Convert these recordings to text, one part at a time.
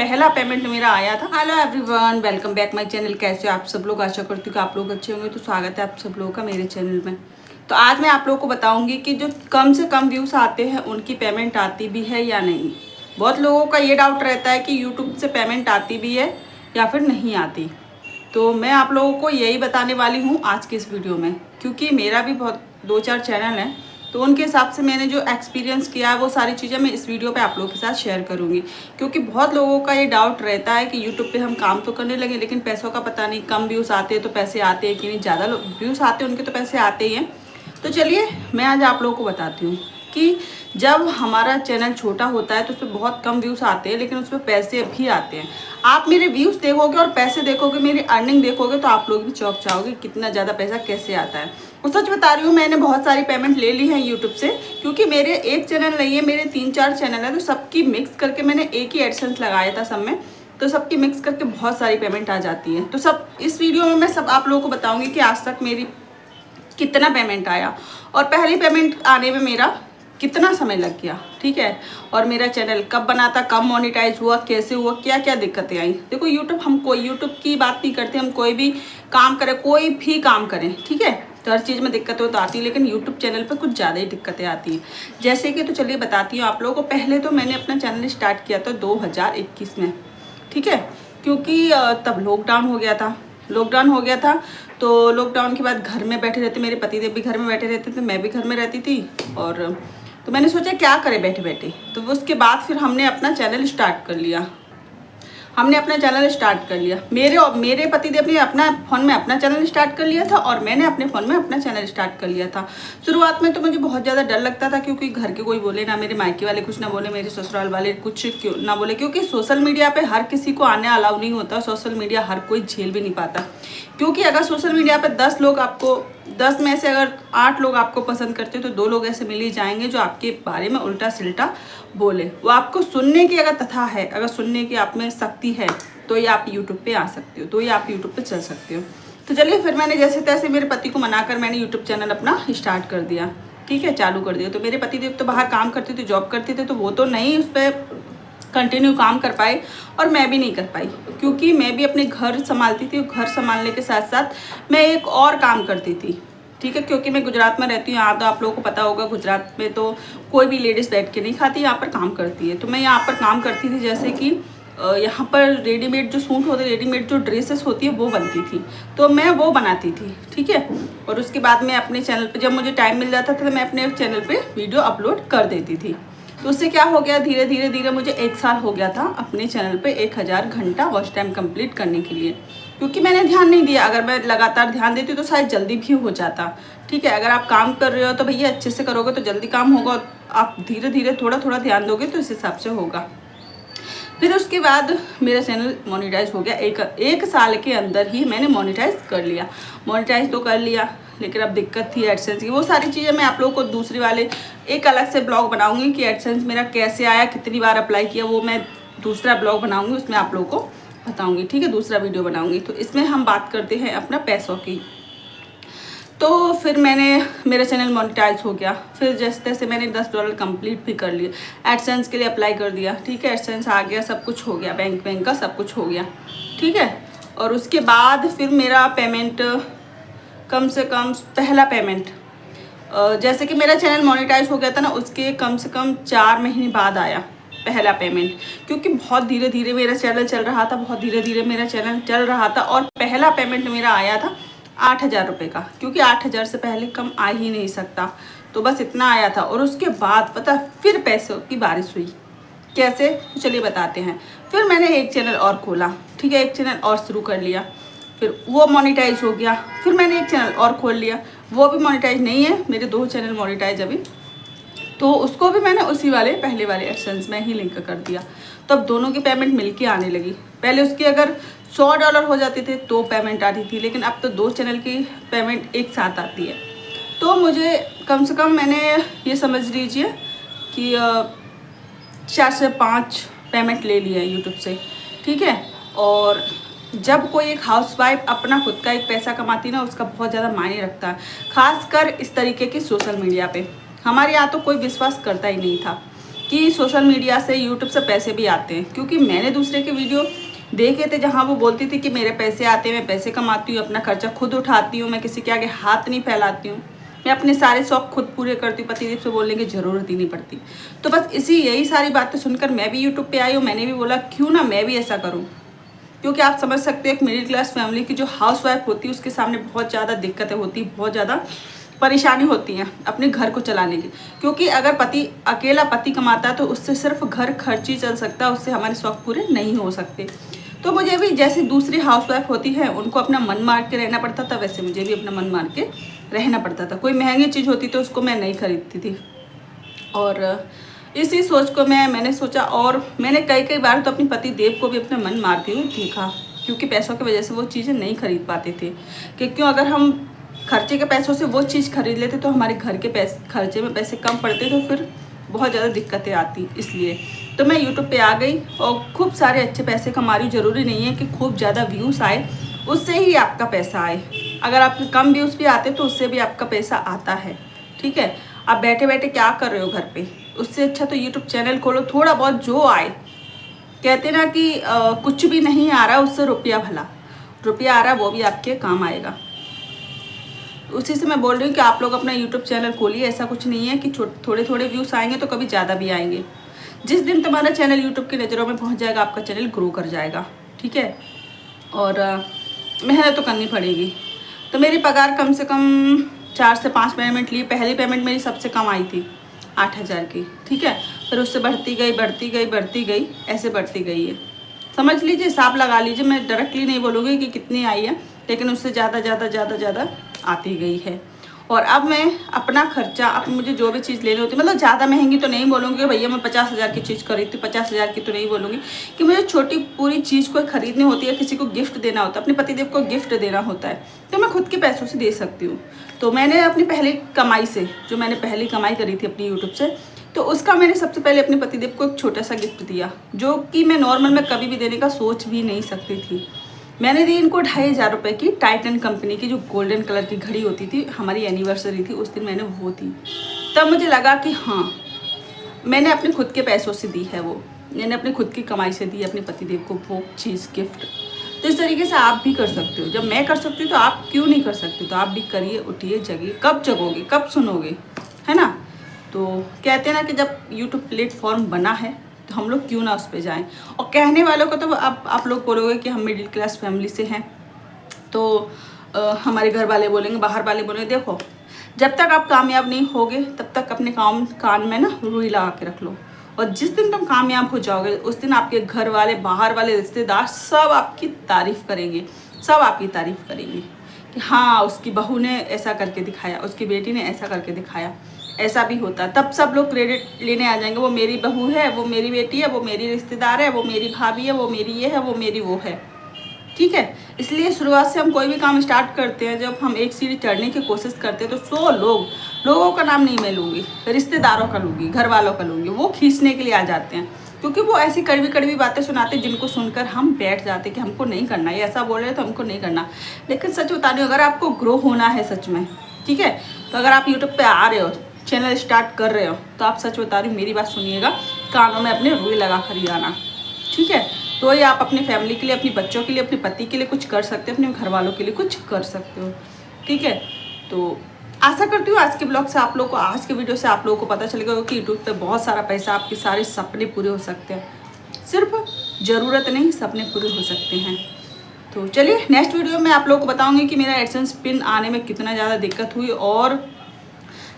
पहला पेमेंट मेरा आया था। Hello everyone, welcome back my channel. कैसे हो आप सब लोग? आशा करती हूँ कि आप लोग अच्छे होंगे। तो स्वागत है आप सब लोगों का मेरे चैनल में। तो आज मैं आप लोगों को बताऊंगी कि जो कम से कम व्यूज़ आते हैं उनकी पेमेंट आती भी है या नहीं। बहुत लोगों का ये डाउट रहता है कि यूट्यूब से पेमेंट आती भी है या फिर नहीं आती। तो मैं आप लोगों को यही बताने वाली हूँ आज के इस वीडियो में, क्योंकि मेरा भी बहुत 2-4 चैनल हैं, तो उनके हिसाब से मैंने जो एक्सपीरियंस किया है वो सारी चीज़ें मैं इस वीडियो पे आप लोगों के साथ शेयर करूँगी। क्योंकि बहुत लोगों का ये डाउट रहता है कि यूट्यूब पे हम काम तो करने लगे लेकिन पैसों का पता नहीं, कम व्यूज़ आते हैं तो पैसे आते हैं कि नहीं, ज़्यादा व्यूज़ आते हैं उनके तो पैसे आते ही हैं। तो चलिए मैं आज आप लोगों को बताती हूँ कि जब हमारा चैनल छोटा होता है तो उसमें बहुत कम व्यूज़ आते हैं लेकिन उसमें पैसे भी आते हैं। आप मेरे व्यूज़ देखोगे और पैसे देखोगे, मेरी अर्निंग देखोगे तो आप लोग भी चौंक जाओगे कितना ज़्यादा पैसा कैसे आता है। और सच बता रही हूँ, मैंने बहुत सारी पेमेंट ले ली है यूट्यूब से, क्योंकि मेरे एक चैनल नहीं है, मेरे 3-4 चैनल है, तो सबकी मिक्स करके मैंने एक ही एडसेंस लगाया था सब में, तो सबकी मिक्स करके बहुत सारी पेमेंट आ जाती है। तो सब इस वीडियो में मैं सब आप लोगों को बताऊँगी कि आज तक मेरी कितना पेमेंट आया और पहली पेमेंट आने में मेरा कितना समय लग गया, ठीक है, और मेरा चैनल कब बना था, कब मोनेटाइज हुआ, कैसे हुआ, क्या क्या दिक्कतें आई। देखो यूट्यूब की बात नहीं करते, हम कोई भी काम करें, कोई भी काम करें, ठीक है, तो हर चीज़ में दिक्कतें तो आती है, लेकिन यूट्यूब चैनल पर कुछ ज़्यादा ही दिक्कतें आती हैं। जैसे कि तो चलिए बताती हूँ आप लोगों को। पहले तो मैंने अपना चैनल स्टार्ट किया था 2021 में, ठीक है, क्योंकि तब लॉकडाउन हो गया था। तो लॉकडाउन के बाद घर में बैठे रहते, मेरे पतिदेव भी घर में बैठे रहते थे, मैं भी घर में रहती थी, और तो मैंने सोचा क्या करें बैठे बैठे। तो उसके बाद फिर हमने अपना चैनल स्टार्ट कर लिया। मेरे पतिदेव ने अपना फ़ोन में अपना चैनल स्टार्ट कर लिया था और मैंने अपने फ़ोन में अपना चैनल स्टार्ट कर लिया था। शुरुआत में तो मुझे बहुत ज़्यादा डर लगता था, क्योंकि घर के कोई बोले ना, मेरे मायके वाले कुछ ना बोले, मेरे ससुराल वाले कुछ क्यों ना बोले, क्योंकि सोशल मीडिया पे हर किसी को आने अलाउ नहीं होता। सोशल मीडिया हर कोई झेल भी नहीं पाता, क्योंकि अगर सोशल मीडिया पे 10 में से अगर 8 लोग आपको पसंद करते हो तो 2 लोग ऐसे मिल ही जाएंगे जो आपके बारे में उल्टा सिल्टा बोले। वो आपको सुनने की अगर तथा है, अगर सुनने की आप में शक्ति है, तो ये आप यूट्यूब पे आ सकते हो, तो ये आप यूट्यूब पे चल सकते हो। तो चलिए फिर मैंने जैसे तैसे मेरे पति को मनाकर मैंने यूट्यूब चैनल अपना स्टार्ट कर दिया, ठीक है, चालू कर दिया। तो मेरे पतिदेव तो बाहर काम करते थे, जॉब करते थे, तो वो तो नहीं उस पर कंटिन्यू काम कर पाए और मैं भी नहीं कर पाई, क्योंकि मैं भी अपने घर संभालती थी। घर संभालने के साथ साथ मैं एक और काम करती थी, ठीक है, क्योंकि मैं गुजरात में रहती हूँ। यहाँ तो आप लोगों को पता होगा, गुजरात में तो कोई भी लेडीज़ बैठ के नहीं खाती, यहाँ पर काम करती है। तो मैं यहाँ पर काम करती थी, जैसे कि यहाँ पर रेडीमेड जो सूट होते, रेडीमेड जो ड्रेसेस होती है वो बनती थी, तो मैं वो बनाती थी, ठीक है। और उसके बाद मैं अपने चैनल पे जब मुझे टाइम मिल जाता था तो मैं अपने चैनल पे वीडियो अपलोड कर देती थी। तो उससे क्या हो गया, धीरे धीरे मुझे 1 साल हो गया था अपने चैनल पे 1000 घंटा वॉच टाइम कंप्लीट करने के लिए, क्योंकि मैंने ध्यान नहीं दिया। अगर मैं लगातार ध्यान देती तो शायद जल्दी भी हो जाता, ठीक है। अगर आप काम कर रहे हो तो भैया अच्छे से करोगे तो जल्दी काम होगा, आप धीरे धीरे थोड़ा थोड़ा ध्यान दोगे तो इस हिसाब से होगा। फिर उसके बाद मेरा चैनल मोनेटाइज हो गया। एक साल के अंदर ही मैंने मोनेटाइज तो कर लिया, लेकिन अब दिक्कत थी एडसेंस की। वो सारी चीज़ें मैं आप लोगों को दूसरी वाले एक अलग से ब्लॉग बनाऊंगी कि एडसेंस मेरा कैसे आया, कितनी बार अप्लाई किया, वो मैं दूसरा ब्लॉग बनाऊंगी, उसमें आप लोगों को बताऊंगी, ठीक है, दूसरा वीडियो बनाऊंगी। तो इसमें हम बात करते हैं अपना पैसों की। तो फिर मेरा चैनल मोनेटाइज हो गया। फिर जैसे तैसे मैंने $10 कंप्लीट भी कर लिया, एडसेंस के लिए अप्लाई कर दिया, ठीक है, एडसेंस आ गया, सब कुछ हो गया, बैंक का सब कुछ हो गया, ठीक है। और उसके बाद फिर मेरा पेमेंट कम से कम पहला पेमेंट जैसे कि मेरा चैनल मोनेटाइज हो गया था ना, उसके कम से कम 4 महीने बाद आया पहला पेमेंट, क्योंकि बहुत धीरे धीरे मेरा चैनल चल रहा था और पहला पेमेंट मेरा आया था 8000 रुपये का, क्योंकि 8000 से पहले कम आ ही नहीं सकता, तो बस इतना आया था। और उसके बाद पता फिर पैसों की बारिश हुई, कैसे, तो चलिए बताते हैं। फिर मैंने एक चैनल और खोला, ठीक है, एक चैनल और शुरू कर लिया, फिर वो मोनेटाइज हो गया। फिर मैंने एक चैनल और खोल लिया, वो भी मोनेटाइज नहीं है, मेरे 2 चैनल मोनेटाइज अभी, तो उसको भी मैंने उसी वाले पहले वाले एडसेंस में ही लिंक कर दिया। तो अब दोनों की पेमेंट मिलके आने लगी। पहले उसकी अगर $100 हो जाते थे तो पेमेंट आती थी, लेकिन अब तो 2 चैनल की पेमेंट एक साथ आती है। तो मुझे कम से कम मैंने ये समझ लीजिए कि 4 से 5 पेमेंट ले लिया है यूट्यूब से, ठीक है। और जब कोई एक हाउसवाइफ अपना खुद का एक पैसा कमाती ना, उसका बहुत ज़्यादा मायने रखता है, खासकर इस तरीके की सोशल मीडिया पे। हमारे यहाँ तो कोई विश्वास करता ही नहीं था, कि सोशल मीडिया से, यूट्यूब से पैसे भी आते हैं, क्योंकि मैंने दूसरे के वीडियो देखे थे जहाँ वो बोलती थी कि मेरे पैसे आते हैं, मैं पैसे कमाती हूँ, अपना खर्चा खुद उठाती हूँ, मैं किसी के आगे हाथ नहीं फैलाती हूँ, मैं अपने सारे शौक खुद पूरे करती हूँ, पतिदेव से बोलने की ज़रूरत ही नहीं पड़ती। तो बस यही सारी बातें सुनकर मैं भी यूट्यूब पे आई हूँ। मैंने भी बोला क्यों ना मैं भी ऐसा करूँ, क्योंकि आप समझ सकते हो एक मिडिल क्लास फैमिली की जो हाउसवाइफ होती है उसके सामने बहुत ज़्यादा दिक्कतें होती, बहुत ज़्यादा परेशानी होती हैं अपने घर को चलाने की। क्योंकि अगर अकेला पति कमाता है तो उससे सिर्फ घर खर्च ही चल सकता है, उससे हमारे शौक पूरे नहीं हो सकते। तो मुझे भी जैसे दूसरी हाउसवाइफ होती है उनको अपना मन मार के रहना पड़ता था, वैसे मुझे भी अपना मन मार के रहना पड़ता था। कोई महंगी चीज़ होती तो उसको मैं नहीं खरीदती थी। और इसी सोच को मैंने सोचा, और मैंने कई बार तो अपने पति देव को भी अपना मन मारते हुए देखा, क्योंकि पैसों की वजह से वो चीज़ें नहीं खरीद पाते थे। कि क्यों, अगर हम खर्चे के पैसों से वो चीज़ खरीद लेते तो हमारे घर के खर्चे में पैसे कम पड़ते, तो फिर बहुत ज़्यादा दिक्कतें आती। इसलिए तो मैं यूट्यूब पे आ गई और खूब सारे अच्छे पैसे कमा रही हूँ। ज़रूरी नहीं है कि खूब ज़्यादा व्यूज़ आए उससे ही आपका पैसा आए, अगर आपके कम व्यूज़ भी आते तो उससे भी आपका पैसा आता है। ठीक है, आप बैठे बैठे क्या कर रहे हो घर पे, उससे अच्छा तो यूट्यूब चैनल खोलो, थोड़ा बहुत जो आए। कहते ना कि कुछ भी नहीं आ रहा उससे रुपया भला, रुपया आ रहा वो भी आपके काम आएगा। उसी से मैं बोल रही हूँ कि आप लोग अपना यूट्यूब चैनल खोलिए। ऐसा कुछ नहीं है कि थोड़े थोड़े व्यूज़ आएंगे तो कभी ज़्यादा भी आएंगे। जिस दिन तुम्हारा चैनल यूट्यूब की नज़रों में पहुँच जाएगा आपका चैनल ग्रो कर जाएगा। ठीक है, और मेहनत तो करनी पड़ेगी। तो मेरी पगार कम से कम 4 से 5 पेमेंट ली। पहली पेमेंट मेरी सबसे कम आई थी 8,000 की। ठीक है, फिर उससे बढ़ती गई, ऐसे बढ़ती गई है। समझ लीजिए, हिसाब लगा लीजिए। मैं डायरेक्टली नहीं बोलूँगी कि कितनी आई है, लेकिन उससे ज़्यादा आती गई है। और अब मैं अपना खर्चा, अब मुझे जो भी चीज़ लेनी होती है, मतलब ज़्यादा महंगी तो नहीं बोलूँगी कि भैया मैं 50,000 की चीज़ खरीदती, 50,000 की तो नहीं बोलूँगी कि मुझे छोटी पूरी चीज़ को खरीदनी होती है, किसी को गिफ्ट देना होता है, अपने पतिदेव को गिफ्ट देना होता है, तो मैं खुद के पैसों से दे सकती हूँ। तो मैंने अपनी पहली कमाई से, जो मैंने पहली कमाई करी थी अपनी यूट्यूब से, तो उसका मैंने सबसे पहले अपने पतिदेव को एक छोटा सा गिफ्ट दिया, जो कि मैं नॉर्मल में कभी भी देने का सोच भी नहीं सकती थी। मैंने दी इनको 2,500 रुपये की टाइटन कंपनी की जो गोल्डन कलर की घड़ी होती थी, हमारी एनिवर्सरी थी उस दिन मैंने वो दी। तब मुझे लगा कि हाँ, मैंने अपने खुद के पैसों से दी है, वो मैंने अपनी खुद की कमाई से दी अपने पतिदेव को वो चीज़ गिफ्ट। तो इस तरीके से आप भी कर सकते हो। जब मैं कर सकती हूँ तो आप क्यों नहीं कर सकते? तो आप भी करिए, उठिए, जगिए। कब जगोगे, कब सुनोगे, है ना? तो कहते हैं ना कि जब यूट्यूब प्लेटफॉर्म बना है तो हम लोग क्यों ना उस पर जाएं। और कहने वालों को तो आप लोग बोलोगे कि हम मिडिल क्लास फैमिली से हैं, तो हमारे घर वाले बोलेंगे, बाहर वाले बोलेंगे। देखो, जब तक आप कामयाब नहीं होगे तब तक अपने कान में ना रुई लगा के रख लो, और जिस दिन तुम कामयाब हो जाओगे उस दिन आपके घर वाले, बाहर वाले, रिश्तेदार सब आपकी तारीफ़ करेंगे, सब आपकी तारीफ़ करेंगे कि हाँ, उसकी बहू ने ऐसा करके दिखाया, उसकी बेटी ने ऐसा करके दिखाया, ऐसा भी होता। तब सब लोग क्रेडिट लेने आ जाएंगे, वो मेरी बहू है, वो मेरी बेटी है, वो मेरी रिश्तेदार है, वो मेरी भाभी है, वो मेरी ये है, वो मेरी वो है। ठीक है, इसलिए शुरुआत से हम कोई भी काम स्टार्ट करते हैं, जब हम एक सीढ़ी चढ़ने की कोशिश करते हैं तो 100 लोगों का नाम नहीं मैं लूँगी, रिश्तेदारों का लूँगी, घर वालों का लूँगी। वो खींचने के लिए आ जाते हैं, क्योंकि वो ऐसी कड़वी बातें सुनाते हैं जिनको सुनकर हम बैठ जाते कि हमको नहीं करना, ये ऐसा बोल रहे तो हमको नहीं करना। लेकिन सच बता रही हूँ, अगर आपको ग्रो होना है सच में, ठीक है, तो अगर आप यूट्यूब पर आ रहे हो, चैनल स्टार्ट कर रहे हो, तो आप सच बता रही हूँ, मेरी बात सुनिएगा, कानों में अपने रुई लगा कर ही आना। ठीक है, तो ये आप अपनी फैमिली के लिए, अपने बच्चों के लिए, अपने पति के लिए कुछ कर सकते हो, अपने घर वालों के लिए कुछ कर सकते हो। ठीक है, तो आशा करती हूँ आज के ब्लॉग से आप लोग को, आज के वीडियो से आप लोगों को पता चलेगा कि यूट्यूब पे बहुत सारा पैसा, आपके सारे सपने पूरे हो सकते हैं। सिर्फ ज़रूरत नहीं, सपने पूरे हो सकते हैं। तो चलिए, नेक्स्ट वीडियो में आप लोगों को बताऊँगी कि मेरा एडसेंस पिन आने में कितना ज़्यादा दिक्कत हुई, और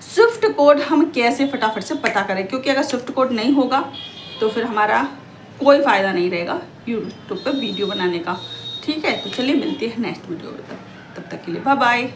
स्विफ्ट कोड हम कैसे फटाफट से पता करें, क्योंकि अगर स्विफ्ट कोड नहीं होगा तो फिर हमारा कोई फ़ायदा नहीं रहेगा यूट्यूब पे वीडियो बनाने का। ठीक है, तो चलिए मिलते हैं नेक्स्ट वीडियो में, तब तक के लिए बाय बाय।